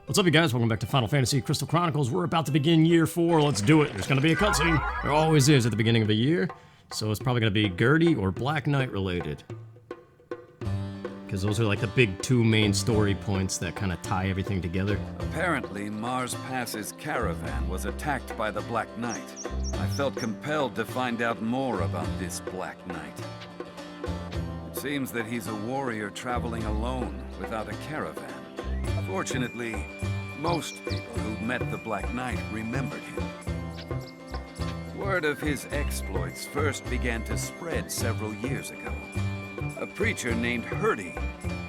What's up, you guys? Welcome back to Final Fantasy Crystal Chronicles. We're about to begin year 4. Let's do it. There's going to be a cutscene. There always is at the beginning of a year. So it's probably going to be Gertie or Black Knight related. Because those are like the big two main story points that kind of tie everything together. Apparently, Mars Pass's caravan was attacked by the Black Knight. I felt compelled to find out more about this Black Knight. It seems that he's a warrior traveling alone without a caravan. Fortunately, most people who met the Black Knight remembered him. Word of his exploits first began to spread several years ago. A preacher named Hurdy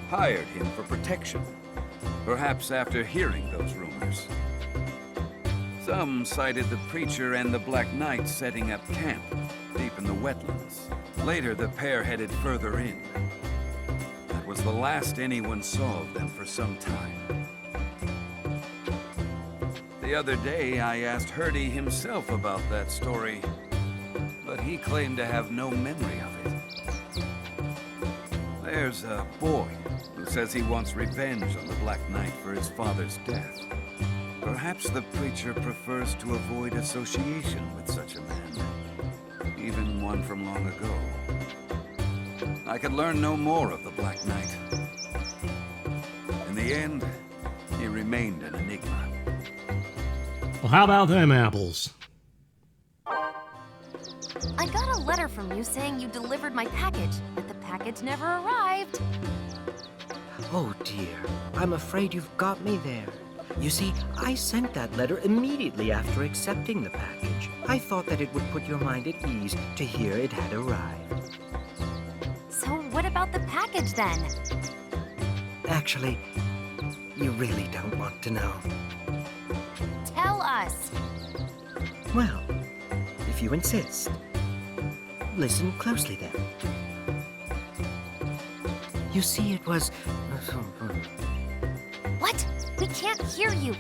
hired him for protection, perhaps after hearing those rumors. Some cited the preacher and the Black Knight setting up camp deep in the wetlands. Later, the pair headed further in. That was the last anyone saw of them for some time. The other day, I asked Hurdy himself about that story, but he claimed to have no memory of it. There's a boy who says he wants revenge on the Black Knight for his father's death. Perhaps the preacher prefers to avoid association with such a man, even one from long ago. I could learn no more of the Black Knight. In the end, he remained an enigma. Well, how about them apples? I got a letter from you saying you delivered my package, but the package never arrived. Oh dear, I'm afraid you've got me there. You see, I sent that letter immediately after accepting the package. I thought that it would put your mind at ease to hear it had arrived. So what about the package then? Actually, you really don't want to know. Tell us. Well, if you insist. Listen closely then. You see, it was... What? We can't hear you.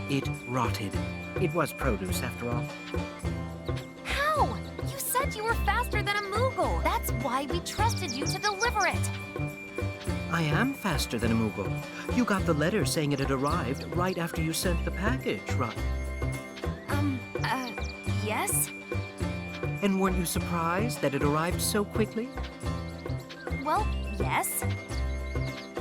It rotted. It was produce, after all. How? You said you were faster than a Moogle. That's why we trusted you to deliver it. I am faster than a Moogle. You got the letter saying it had arrived right after you sent the package, right? Yes? And weren't you surprised that it arrived so quickly? Well, yes.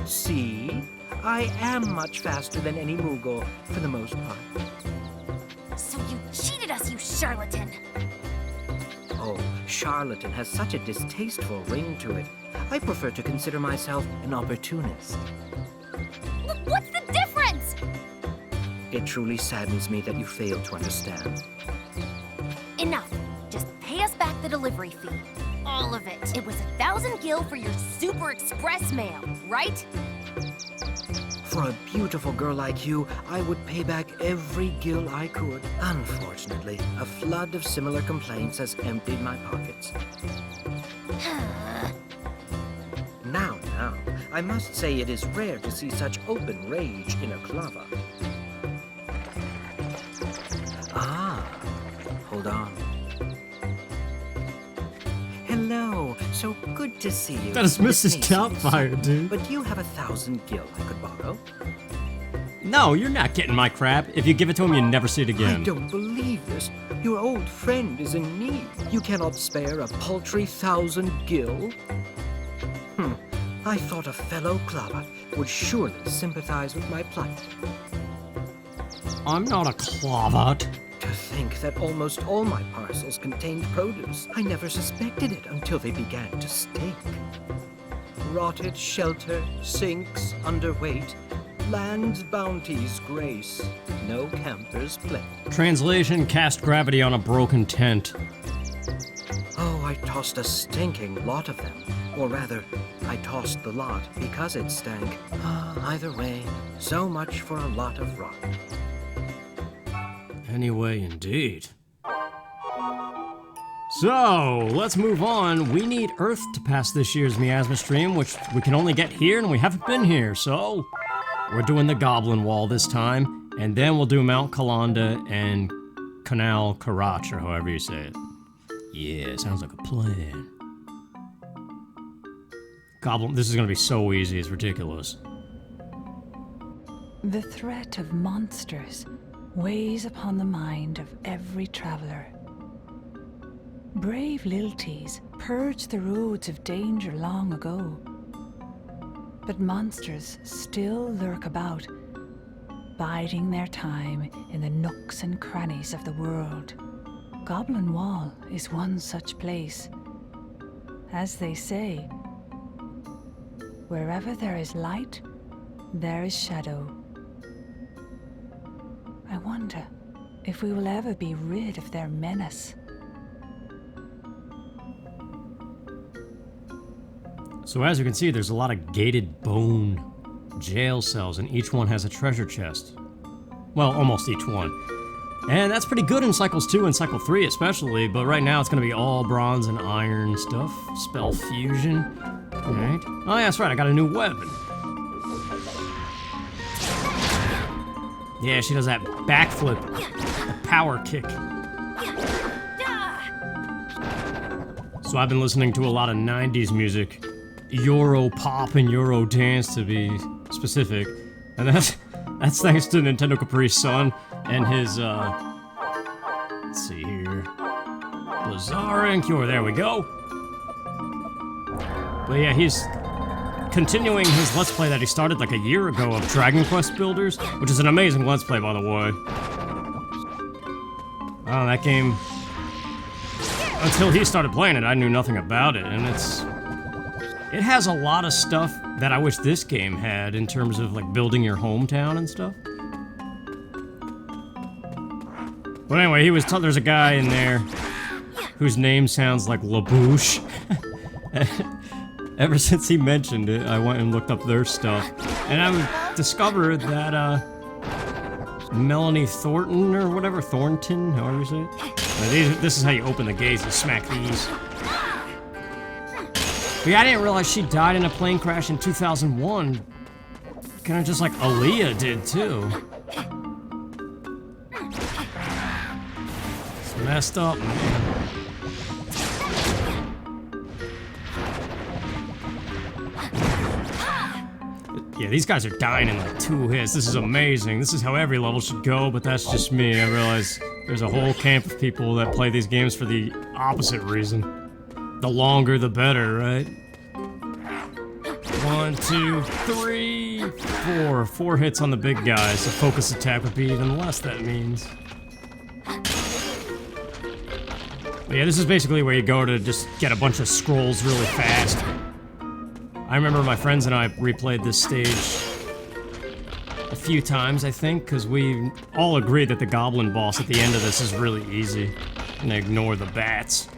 See? I am much faster than any Moogle, for the most part. So you cheated us, you charlatan. Oh, charlatan has such a distasteful ring to it. I prefer to consider myself an opportunist. What's the difference? It truly saddens me that you fail to understand. Enough. Just pay us back the delivery fee. All of it. It was 1,000 gil for your super express mail, right? For a beautiful girl like you, I would pay back every gil I could. Unfortunately, a flood of similar complaints has emptied my pockets. Now, I must say it is rare to see such open rage in a clava. Ah, hold on. Hello, so good to see you. That is Mrs. Doubtfire, dude. But you have 1,000 gil I could borrow. No, you're not getting my crap. If you give it to him, you never see it again. I don't believe this. Your old friend is in need. You cannot spare a paltry 1,000 gil? I thought a fellow Clavat would surely sympathize with my plight. I'm not a clavat. To think that almost all my parcels contained produce. I never suspected it until they began to stink. Rotted shelter, sinks, underweight, land's bounties grace, no camper's play. Translation, cast gravity on a broken tent. Oh, I tossed a stinking lot of them. Or rather, I tossed the lot because it stank. Either way, so much for a lot of rot. Anyway, indeed. So, let's move on. We need Earth to pass this year's Miasma stream, which we can only get here, and we haven't been here, so... We're doing the Goblin Wall this time, and then we'll do Mount Kalanda and Canal Karach, or however you say it. Yeah, sounds like a plan. Goblin, this is gonna be so easy, it's ridiculous. The threat of monsters weighs upon the mind of every traveler. Brave Lilties purged the roads of danger long ago. But monsters still lurk about, biding their time in the nooks and crannies of the world. Goblin Wall is one such place. As they say, wherever there is light, there is shadow. I wonder if we will ever be rid of their menace. So as you can see, there's a lot of gated bone jail cells, and each one has a treasure chest. Well, almost each one. And that's pretty good in Cycles 2 and Cycle 3 especially, but right now it's going to be all bronze and iron stuff. Spell fusion. Alright. Oh yeah, that's right, I got a new weapon. Yeah, she does that backflip. The power kick. So I've been listening to a lot of 90s music. Euro pop and Euro dance to be specific. And that's thanks to Nintendo Capri's son and his, let's see here. Bazaar and Cure, there we go. But yeah, he's continuing his Let's Play that he started like a year ago of Dragon Quest Builders, which is an amazing Let's Play, by the way. Oh, that game... Until he started playing it, I knew nothing about it, and it has a lot of stuff that I wish this game had in terms of like building your hometown and stuff. But anyway, there's a guy in there whose name sounds like LaBouche. Ever since he mentioned it, I went and looked up their stuff. And I discovered that, Melanie Thornton, or whatever, Thornton, however you say it. This is how you open the gates, you smack these. But yeah, I didn't realize she died in a plane crash in 2001. Kinda just like Aaliyah did, too. It's messed up, man. Yeah, these guys are dying in like 2 hits. This is amazing. This is how every level should go, but that's just me. I realize there's a whole camp of people that play these games for the opposite reason. The longer, the better, right? 1, 2, 3, 4. 4 hits on the big guys. A focus attack would be even less, that means. But yeah, this is basically where you go to just get a bunch of scrolls really fast. I remember my friends and I replayed this stage a few times, I think, because we all agreed that the goblin boss at the end of this is really easy. And ignore the bats.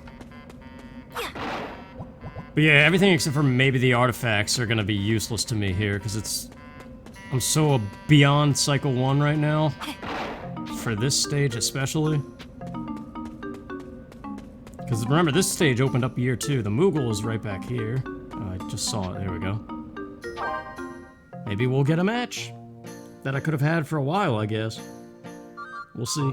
But yeah, everything except for maybe the artifacts are gonna be useless to me here, because I'm so beyond Cycle 1 right now. For this stage especially. Because remember, this stage opened up year 2. The Moogle is right back here. I just saw it. There we go. Maybe we'll get a match that I could have had for a while, I guess. We'll see.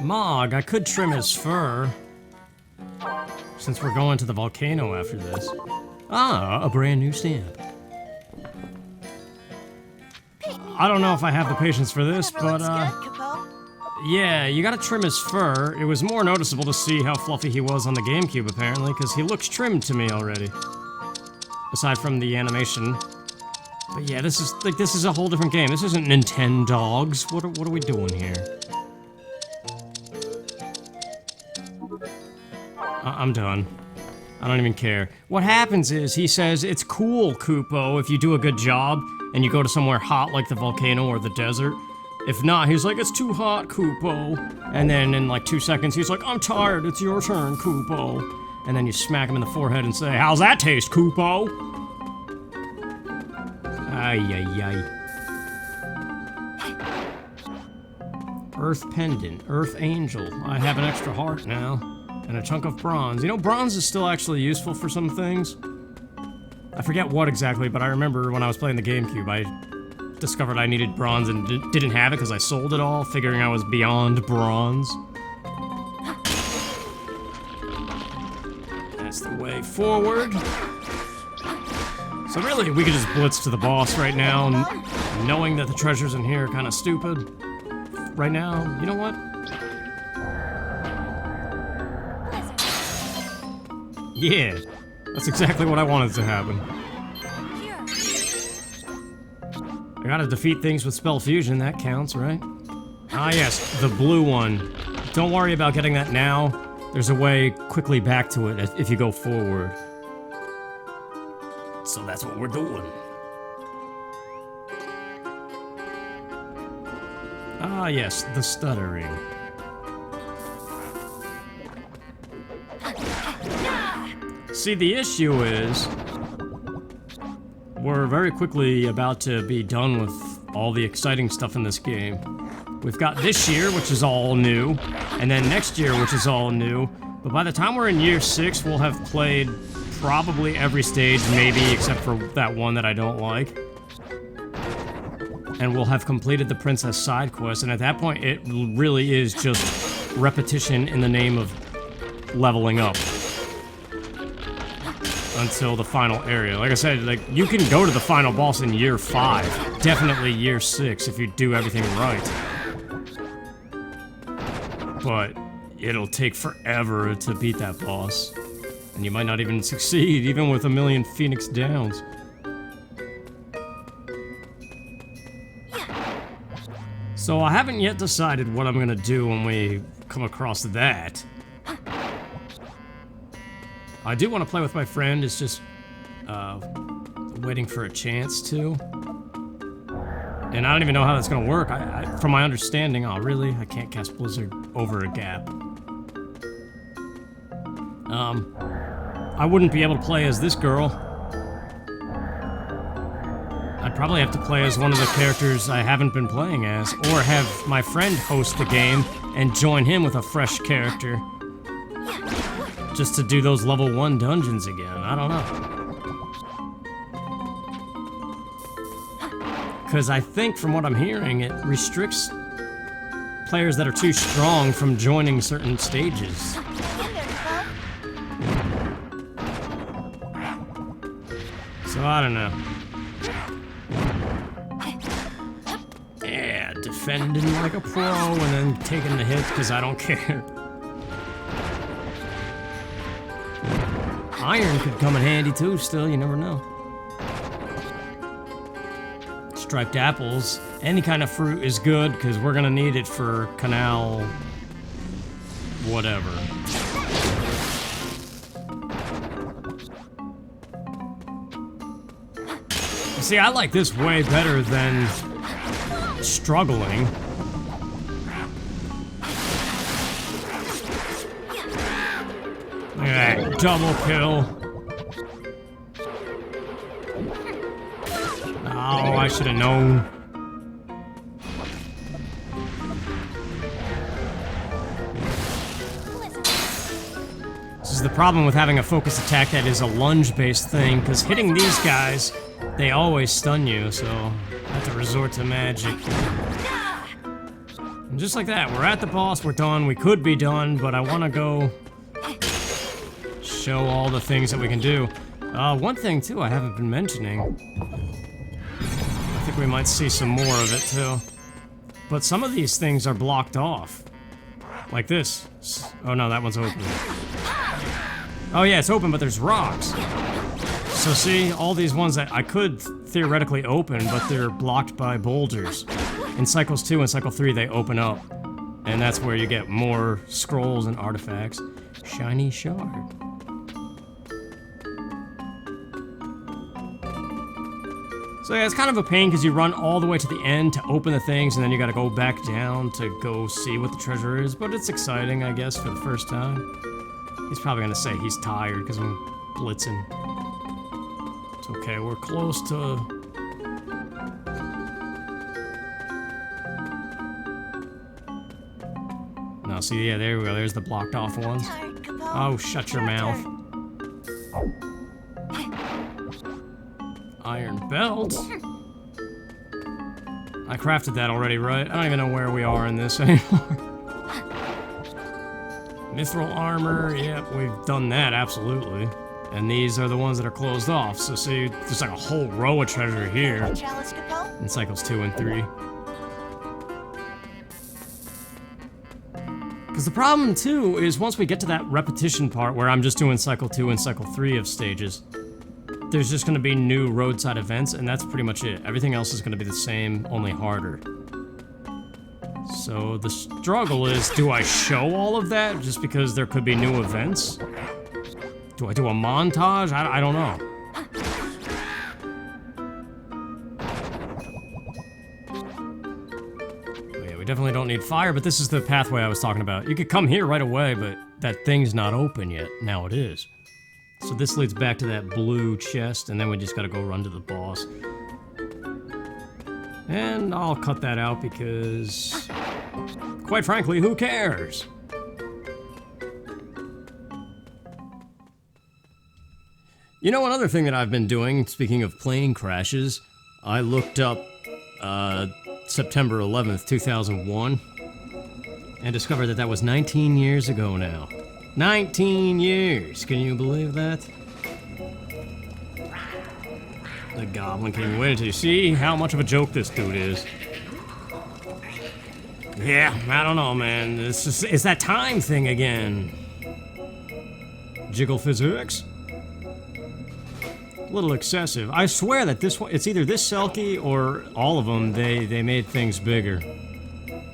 Mog, I could trim his fur. Since we're going to the volcano after this. Ah, a brand new stamp. I don't know if I have the patience for this, but, yeah, you gotta trim his fur. It was more noticeable to see how fluffy he was on the GameCube, apparently, because he looks trimmed to me already. Aside from the animation. But yeah, this is a whole different game. This isn't Nintendogs. What are we doing here? I'm done. I don't even care. What happens is, he says, it's cool, Koopo, if you do a good job, and you go to somewhere hot like the volcano or the desert. If not, he's like, it's too hot, Koopo. And then in like 2 seconds, he's like, I'm tired, it's your turn, Koopo. And then you smack him in the forehead and say, how's that taste, Koopo? Ay, ay, ay. Earth Pendant, Earth Angel. I have an extra heart now. And a chunk of bronze. You know, bronze is still actually useful for some things. I forget what exactly, but I remember when I was playing the GameCube, I discovered I needed bronze and didn't have it because I sold it all, figuring I was beyond bronze. That's the way straightforward. So really, we could just blitz to the boss right now, knowing that the treasures in here are kind of stupid. Right now, you know what? Yeah, that's exactly what I wanted to happen. I gotta defeat things with spell fusion, that counts, right? Ah yes, the blue one. Don't worry about getting that now. There's a way quickly back to it if you go forward. So that's what we're doing. Ah yes, the stuttering. See, the issue is, we're very quickly about to be done with all the exciting stuff in this game. We've got this year, which is all new, and then next year, which is all new. But by the time we're in year 6, we'll have played probably every stage, maybe except for that one that I don't like. And we'll have completed the princess side quest, and at that point, it really is just repetition in the name of leveling up. Until the final area. Like I said, like, you can go to the final boss in year 5. Definitely year 6 if you do everything right. But it'll take forever to beat that boss. And you might not even succeed, even with 1,000,000 Phoenix Downs. So I haven't yet decided what I'm gonna do when we come across that. I do want to play with my friend, it's just waiting for a chance to. And I don't even know how that's gonna work. From my understanding, oh really? I can't cast Blizzard over a gap. I wouldn't be able to play as this girl. I'd probably have to play as one of the characters I haven't been playing as, or have my friend host the game and join him with a fresh character. Just to do those level 1 dungeons again, I don't know. Because I think from what I'm hearing, it restricts players that are too strong from joining certain stages. So I don't know. Yeah, defending like a pro and then taking the hits because I don't care. Iron could come in handy too, still, you never know. Striped apples, any kind of fruit is good, because we're gonna need it for canal... whatever. See, I like this way better than struggling. Look at that, double kill. Oh, I should have known. This is the problem with having a focus attack that is a lunge-based thing, because hitting these guys, they always stun you, so I have to resort to magic. And just like that, we're at the boss, we're done, we could be done, but I want to go show all the things that we can do. One thing, too, I haven't been mentioning. I think we might see some more of it, too. But some of these things are blocked off. Like this. Oh, no, that one's open. Oh, yeah, it's open, but there's rocks. So see, all these ones that I could theoretically open, but they're blocked by boulders. In Cycles 2 and Cycle 3, they open up. And that's where you get more scrolls and artifacts. Shiny shard. So yeah, it's kind of a pain because you run all the way to the end to open the things, and then you gotta go back down to go see what the treasure is, but it's exciting, I guess, for the first time. He's probably gonna say he's tired because I'm blitzing. It's okay, we're close to... No, see, yeah, there we go, there's the blocked off ones. Oh, shut your mouth. Iron belt? I crafted that already, right? I don't even know where we are in this anymore. Mithril armor, yeah, we've done that, absolutely. And these are the ones that are closed off. So see, there's like a whole row of treasure here Chalice Capone? in cycles 2 and 3. Because the problem, too, is once we get to that repetition part where I'm just doing cycle 2 and cycle 3 of stages, there's just going to be new roadside events, and that's pretty much it. Everything else is going to be the same, only harder. So the struggle is, do I show all of that just because there could be new events? Do I do a montage? I don't know. We definitely don't need fire, but this is the pathway I was talking about. You could come here right away, but that thing's not open yet. Now it is. So this leads back to that blue chest, and then we just gotta go run to the boss. And I'll cut that out because, quite frankly, who cares? You know, another thing that I've been doing, speaking of plane crashes, I looked up, September 11th, 2001, and discovered that that was 19 years ago now. 19 years! Can you believe that? The goblin came waiting to see how much of a joke this dude is. Yeah, I don't know, man. It's that time thing again. Jiggle physics? A little excessive. I swear that this one, it's either this Selkie or all of them, they made things bigger.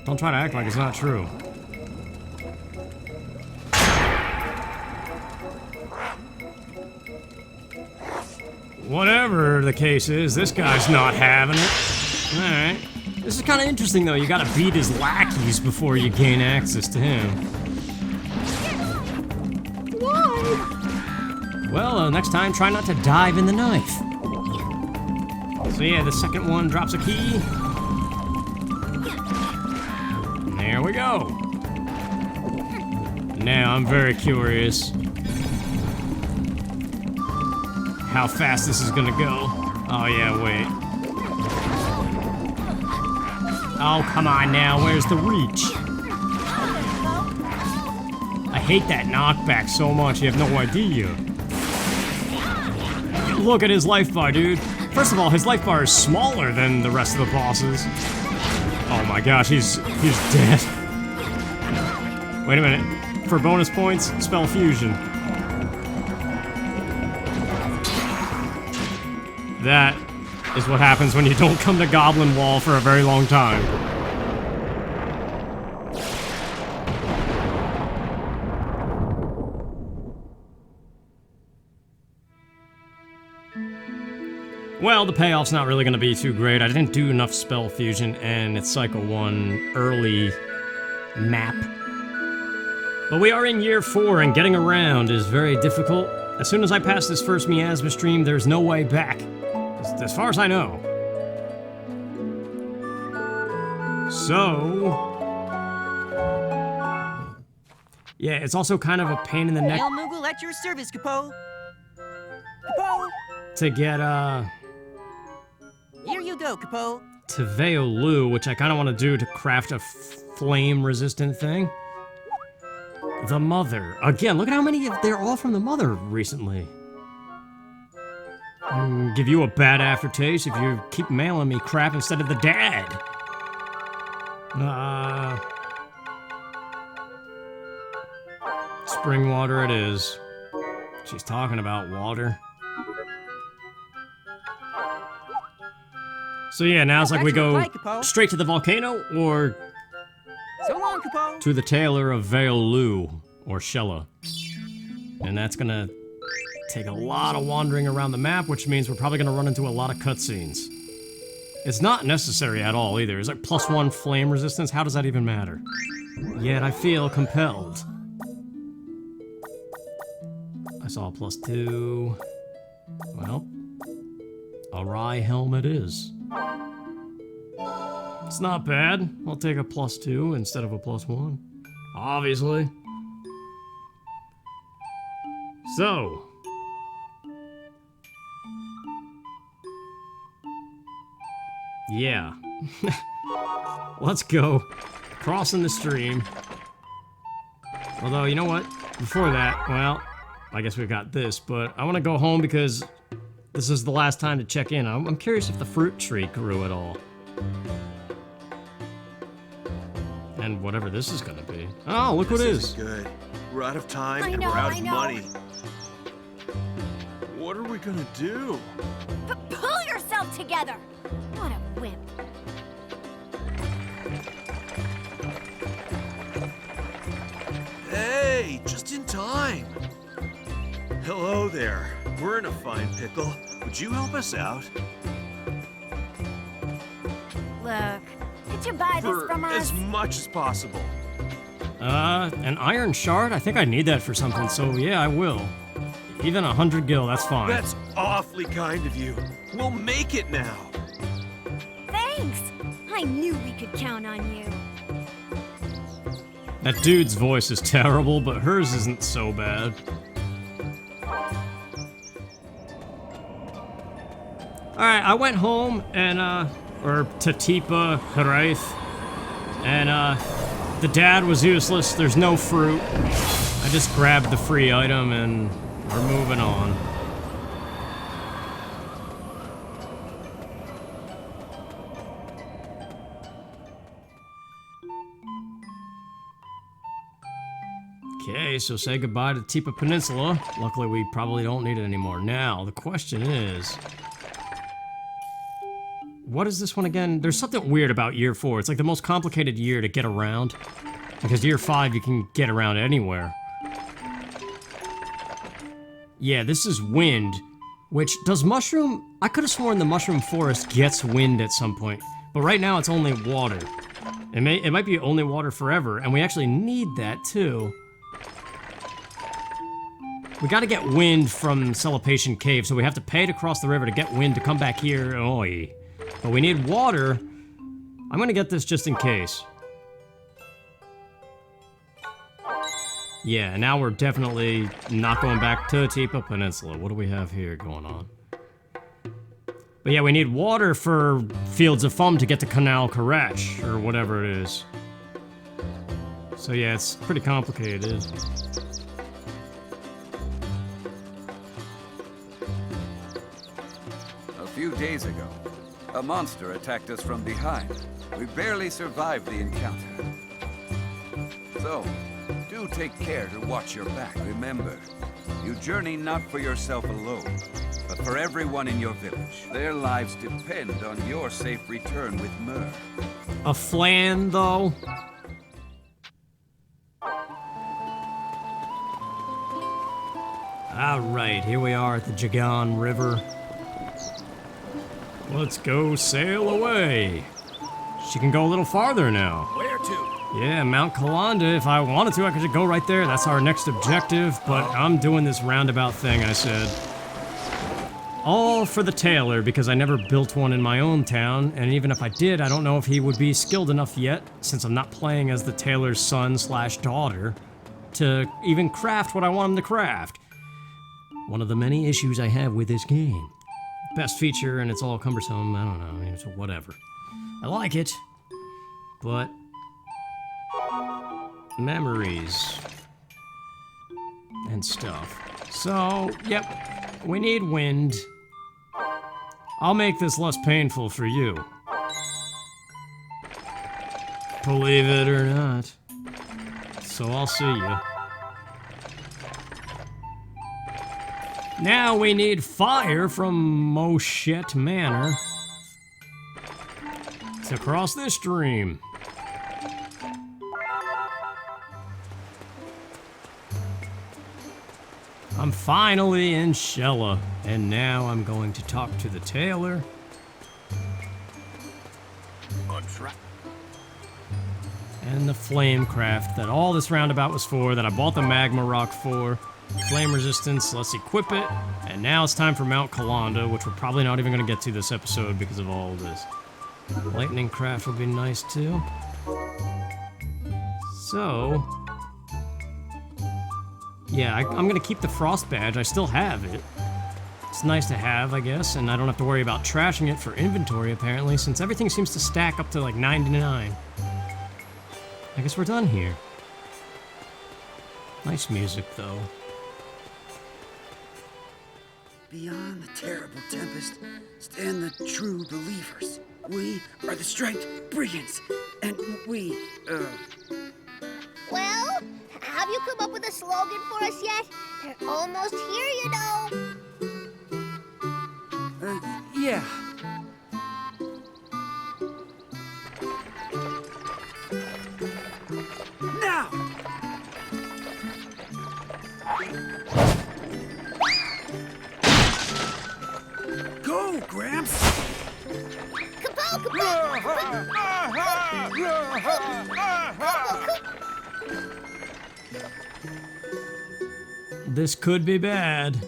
Don't try to act like it's not true. Whatever the case is, this guy's not having it. Alright. This is kind of interesting, though. You gotta beat his lackeys before you gain access to him. Well, next time, try not to dive in the knife. So yeah, the second one drops a key. There we go. Now, I'm very curious how fast this is gonna go. Oh yeah, wait. Oh, come on now, where's the reach? I hate that knockback so much, you have no idea. Look at his life bar, dude. First of all, his life bar is smaller than the rest of the bosses. Oh my gosh, he's dead. Wait a minute. For bonus points, spell fusion. That is what happens when you don't come to Goblin Wall for a very long time. Well, the payoff's not really going to be too great. I didn't do enough spell fusion, and it's Cycle 1 early map. But we are in Year 4, and getting around is very difficult. As soon as I pass this first Miasma stream, there's no way back. As far as I know. So... yeah, it's also kind of a pain in the neck El Moogle at your service, Capo. Capo! to get, Here you go, Capo. to Veo Lu, which I kind of want to do to craft a flame-resistant thing. The Mother. Again, look at how many they're all from the Mother recently. Give you a bad aftertaste if you keep mailing me crap instead of the dad. Spring water it is. She's talking about water. So yeah, now it's like we go straight to the volcano or So long, Capo. to the Tailor of Veo Lu or Shella. And that's gonna take a lot of wandering around the map, which means we're probably gonna run into a lot of cutscenes. It's not necessary at all either. It's like +1 flame resistance. How does that even matter? Yet I feel compelled. I saw a +2. Well, a Rye helm it is. It's not bad. I'll take a +2 instead of a +1. Obviously. So. Yeah. Let's go. Crossing the stream. Although, you know what? Before that, well, I guess we've got this, but I want to go home because this is the last time to check in. I'm curious if the fruit tree grew at all. And whatever this is gonna be. Oh, look what it is. Good. We're out of time I and know, we're out I of know. money. What are we gonna do? Pull yourself together! What a wimp. Hey, just in time. Hello there. We're in a fine pickle. Would you help us out? Look, could you buy this For from us? as much as possible. An iron shard? I think I need that for something, so yeah, I will. Even 100 gil, that's fine. That's awfully kind of you. We'll make it now. Thanks! I knew we could count on you. That dude's voice is terrible, but hers isn't so bad. Alright, I went home and, or to Tipa Peninsula, and, the dad was useless, there's no fruit. I just grabbed the free item and we're moving on. Okay, so say goodbye to Tipa Peninsula. Luckily, we probably don't need it anymore. Now, the question is... what is this one again? There's something weird about year 4. It's like the most complicated year to get around. Because year 5, you can get around anywhere. Yeah, this is wind. Which, does mushroom... I could have sworn the mushroom forest gets wind at some point. But right now, it's only water. It might be only water forever, and we actually need that, too. We gotta get wind from Selepation Cave, so we have to pay to cross the river to get wind to come back here. Oi. But we need water. I'm gonna get this just in case. Yeah, now we're definitely not going back to Tipa Peninsula. What do we have here going on? But yeah, we need water for Fields of Fum to get to Canal Karach, or whatever it is. So yeah, it's pretty complicated. A few days ago, a monster attacked us from behind. We barely survived the encounter. So, do take care to watch your back. Remember, you journey not for yourself alone, but for everyone in your village. Their lives depend on your safe return with Myrrh. A flan, though? Alright, here we are at the Jagan River. Let's go sail away. She can go a little farther now. Where to? Yeah, Mount Kalanda. If I wanted to, I could just go right there. That's our next objective, but I'm doing this roundabout thing, I said. All for the Tailor, because I never built one in my own town, and even if I did, I don't know if he would be skilled enough yet, since I'm not playing as the Tailor's son/daughter, to even craft what I want him to craft. One of the many issues I have with this game. Best feature, and it's all cumbersome, I don't know, I mean, it's whatever. I like it, but... memories and stuff. So, yep, we need wind. I'll make this less painful for you. Believe it or not. So I'll see you. Now we need fire from Moschet Manor to cross this stream. I'm finally in Shella, and now I'm going to talk to the Tailor. On track. And the Flamecraft that all this roundabout was for, that I bought the magma rock for. Flame resistance, let's equip it. And now it's time for Mount Kalanda, which we're probably not even going to get to this episode because of all of this. Lightning craft would be nice too. So... yeah, I'm gonna keep the frost badge. I still have it. It's nice to have, I guess, and I don't have to worry about trashing it for inventory, apparently, since everything seems to stack up to like 99. I guess we're done here. Nice music, though. Beyond the terrible tempest stand the true believers. We are the striped brigands, and we, Well, have you come up with a slogan for us yet? They're almost here, you know. Yeah. Now! Go, Gramps! This could be bad.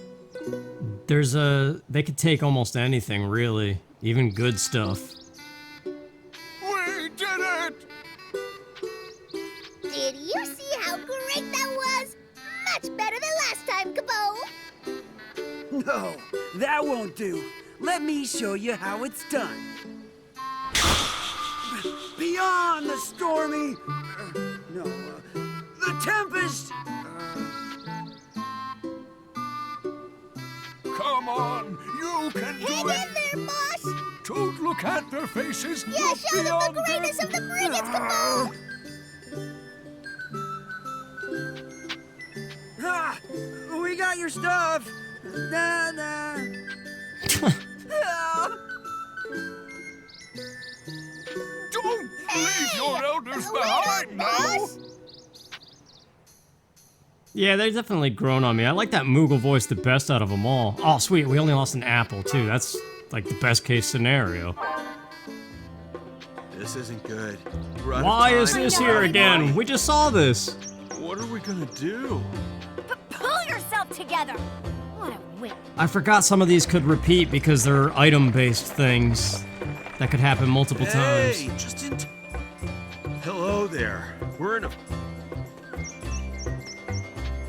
They could take almost anything, really. Even good stuff. We did it! Did you see how great that was? Much better than last time, Capo. No, that won't do. Let me show you how it's done. Beyond the stormy... the tempest... Come on, you can do Hang it! in there, boss. Don't look at their faces. Yeah, Look show them beyond the greatness of the brigands, Capo. Ah, we got your stuff. Nah. Don't leave your elders wait behind up, now! boss. Yeah, they've definitely grown on me. I like that Moogle voice the best out of them all. Oh, sweet, we only lost an apple, too. That's, like, the best case scenario. This isn't good. We're out of Why is time. this here again? We just saw this. What are we gonna do? Pull yourself together. What a wimp. I forgot some of these could repeat because they're item-based things that could happen multiple Hey, times. just in Hello there. We're in a...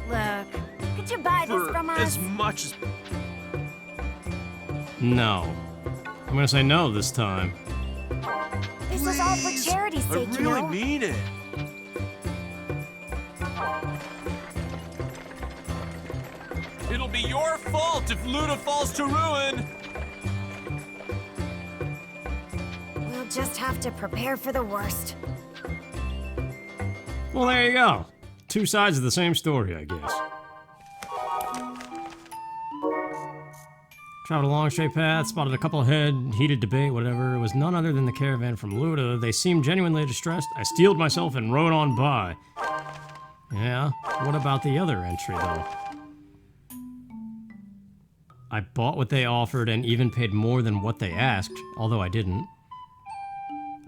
Look, could you buy this For from us? as much as... No. I'm gonna say no this time. This is all for Please, charity's I sake, you really know. mean it. It'll be your fault if Luna falls to ruin. We'll just have to prepare for the worst. Well, there you go. Two sides of the same story, I guess. Traveled a long straight path, spotted a couple ahead, heated debate, whatever. It was none other than the caravan from Luda. They seemed genuinely distressed. I steeled myself and rode on by. Yeah, what about the other entry, though? I bought what they offered and even paid more than what they asked, although I didn't.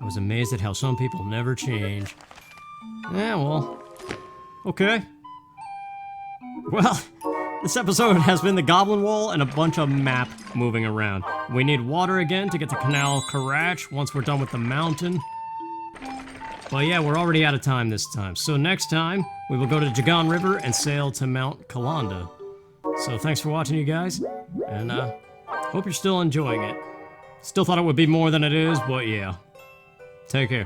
I was amazed at how some people never change. Yeah, well, okay. Well, this episode has been the Goblin Wall and a bunch of map moving around. We need water again to get to Canal Karach once we're done with the mountain. But yeah, we're already out of time this time. So next time, we will go to Jagan River and sail to Mount Kalanda. So thanks for watching, you guys, and hope you're still enjoying it. Still thought it would be more than it is, but yeah. Take care.